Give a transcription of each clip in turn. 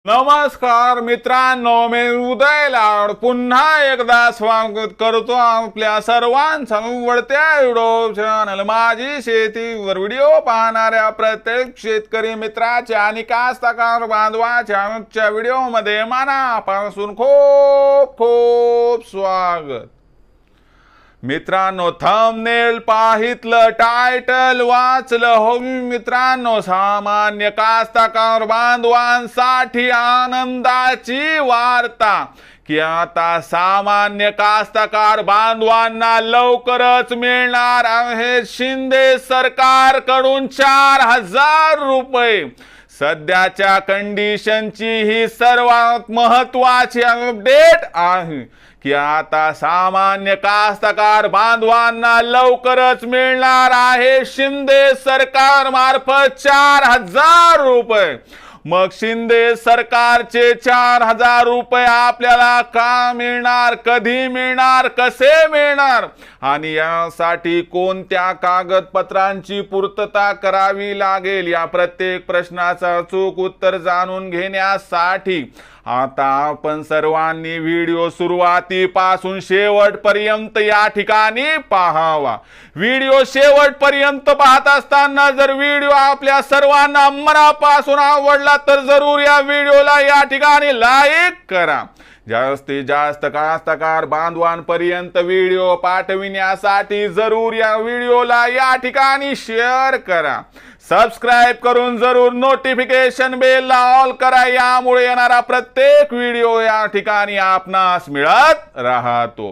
नमस्कार मित्रांनो, मी उदय लाड पुन्हा एकदा स्वागत करतो आपल्या सर्वांचं आवडत्या युट्यूब चॅनल माझी शेतीवर व्हिडिओ पाहणाऱ्या प्रत्येक शेतकरी मित्राच्या आणि कास्तकार बांधवाच्या आजच्या व्हिडिओमध्ये मनापासून खूप खूप स्वागत। मित्रांनो, थंबनेल पाहितलं, टायटल वाचलं हो मित्रांनो, सामान्य कास्तकार बांधवांसाठी आनंदाची वार्ता की आता सामान्य कास्तकार बांधवांना लवकरच मिळणार आहे शिंदे सरकारकडून 4000 रुपये। सध्याच्या कंडिशनची ही सर्वात महत्त्वाची अपडेट आहे की आता सामान्य कास्तकार बांधवांना लवकरच मिळणार आहे शिंदे सरकार मार्फत 4000 रुपये। मग शिंदे सरकारचे 4000 रुपये आपल्याला का मिळणार, कधी मिळणार, कसे मिळणार आणि यासाठी कोणत्या कागदपत्रांची पूर्तता करावी लागेल, या प्रत्येक प्रश्नाचं अचूक उत्तर जाणून घेण्यासाठी आता आपण सर्वांनी व्हिडिओ सुरुवातीपासून शेवटपर्यंत या ठिकाणी पाहावा। व्हिडिओ शेवटपर्यंत पाहत असताना जर व्हिडिओ आपल्या सर्वांना मनापासून आवडला तर जरूर या व्हिडिओला या ठिकाणी लाईक करा। जास्तीत जास्त कास्तकार बांधवांपर्यंत व्हिडिओ पाठविण्यासाठी जरूर या व्हिडिओला या ठिकाणी शेअर करा। सबस्क्राइब करून जरूर नोटिफिकेशन बेल ऑल करा, यामुळे येणारा प्रत्येक व्हिडिओ या ठिकाणी आपणास मिळत राहतो।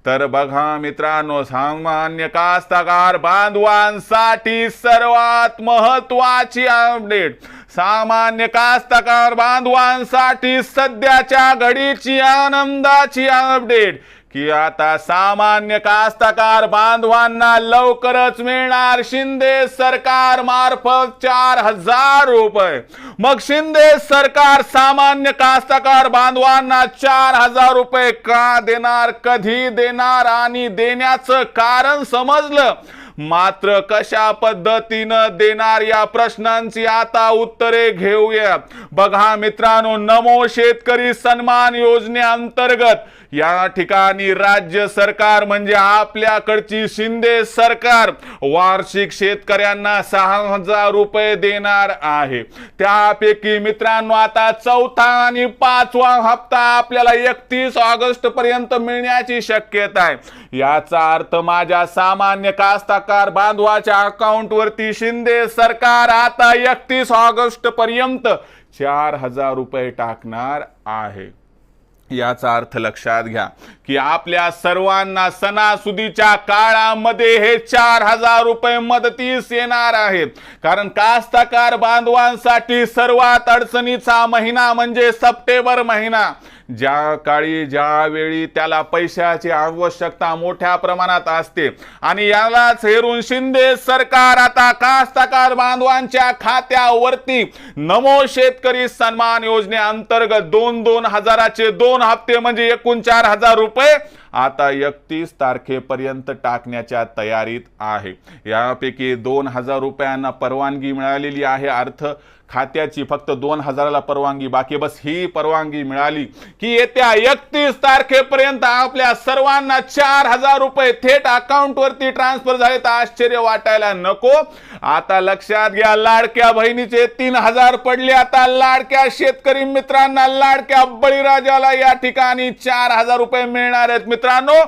तर बघा मित्रांनो, सामान्य कास्तकार बांधवांसाठी सर्वात महत्त्वाची अपडेट, सामान्य कास्तकार बांधवांसाठी सध्याच्या घडीची आनंदाची अपडेट की आता सामान्य कास्तकार बांधवांना लवकरच मिळणार शिंदे सरकार मार्फत 4000 रुपये। मग शिंदे सरकार सामान्य कास्तकार बांधवांना 4000 रुपये का देणार, कधी देणार आणि देण्याचं कारण समजलं, मात्र कशा पद्धतीनं देणार या प्रश्नांची आता उत्तरे घेऊया। बघा मित्रांनो, नमो शेतकरी सन्मान योजनेअंतर्गत या ठिकाणी राज्य सरकार म्हणजे आपल्याकडची शिंदे सरकार वार्षिक शेतकऱ्यांना 6000 रुपये देणार आहे। त्यापैकी मित्रांनो आता चौथा आणि पाचवा हप्ता आपल्याला 31 ऑगस्ट पर्यंत मिळण्याची शक्यता आहे। याचा अर्थ माझ्या सामान्य कास्तकार बांधवाच्या अकाउंट वरती शिंदे सरकार आता 31 ऑगस्ट पर्यंत 4000 रुपये टाकणार आहे। याचा अर्थ लक्षात घ्या की आपल्या सर्वांना सणासुदीच्या काळामध्ये हे 4000 रुपये मदतीस येणार आहेत। कारण कास्तकार बांधवांसाठी सर्वात अडचणीचा महिना म्हणजे सप्टेंबर महिना, ज्या काळी ज्यावेळी त्याला पैशाची आवश्यकता मोठ्या प्रमाणात असते आणि यालाच हेरून शिंदे सरकार आता कास्तकार बांधवांच्या खात्यावरती नमो शेतकरी सन्मान योजनेअंतर्गत 2-2 हजाराचे 2 हप्ते म्हणजे एकूण 4000 रुपये आता 31 तारखेपर्यंत टाकण्याच्या तयारीत आहे। यापैकी 2000 रुपयांना परवानगी मिळालेली आहे, अर्थ खात्याची फक्त 2000ला परवानगी बाकी, बस ही परवानगी मिळाली की येत्या 31 तारखेपर्यंत आपल्या सर्वांना 4000 रुपये थेट अकाउंट वरती ट्रान्सफर झाले तर आश्चर्य वाटायला नको। आता लक्षात घ्या, लाडक्या बहिणीचे 3000 पडले, आता लाडक्या शेतकरी मित्रांना, लाडक्या बळीराजाला या ठिकाणी 4000 रुपये मिळणार आहेत। मित्रांनो,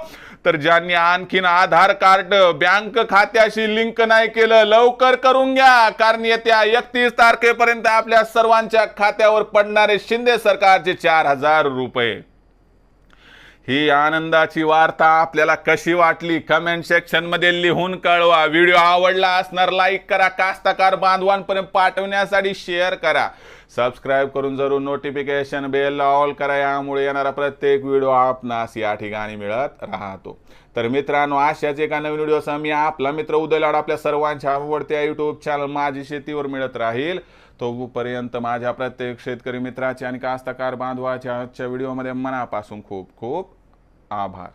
तर ज्यांनी आणखीन आधार कार्ड बँक खात्याशी लिंक नाही केलं लवकर करून घ्या, कारण येत्या 31 तारखेपर्यंत आपल्या सर्वांच्या खात्यावर पडणारे शिंदे सरकारचे 4000 रुपये। ही आनंदाची वार्ता आपल्याला कशी वाटली कमेंट सेक्शन मध्ये लिहून कळवा। व्हिडिओ आवडला असणार लाईक करा, कास्तकार बांधवांपर्यंत पाठवण्यासाठी शेअर करा, सबस्क्राइब करून जरूर नोटिफिकेशन बेल ऑल करा, यामुळे येणारा प्रत्येक व्हिडिओ आपणास या ठिकाणी मिळत राहतो। तर मित्रांनो, अशाच एका नवीन व्हिडिओसह मी आपला मित्र उदय लाड आपल्या सर्वांच्या आवडत्या युट्यूब चॅनल माझी शेतीवर मिळत राहील। तोपर्यंत माझ्या प्रत्येक शेतकरी मित्राचे आणि कास्तकार बांधवाच्या आजच्या व्हिडिओमध्ये मनापासून खूप खूप आभार।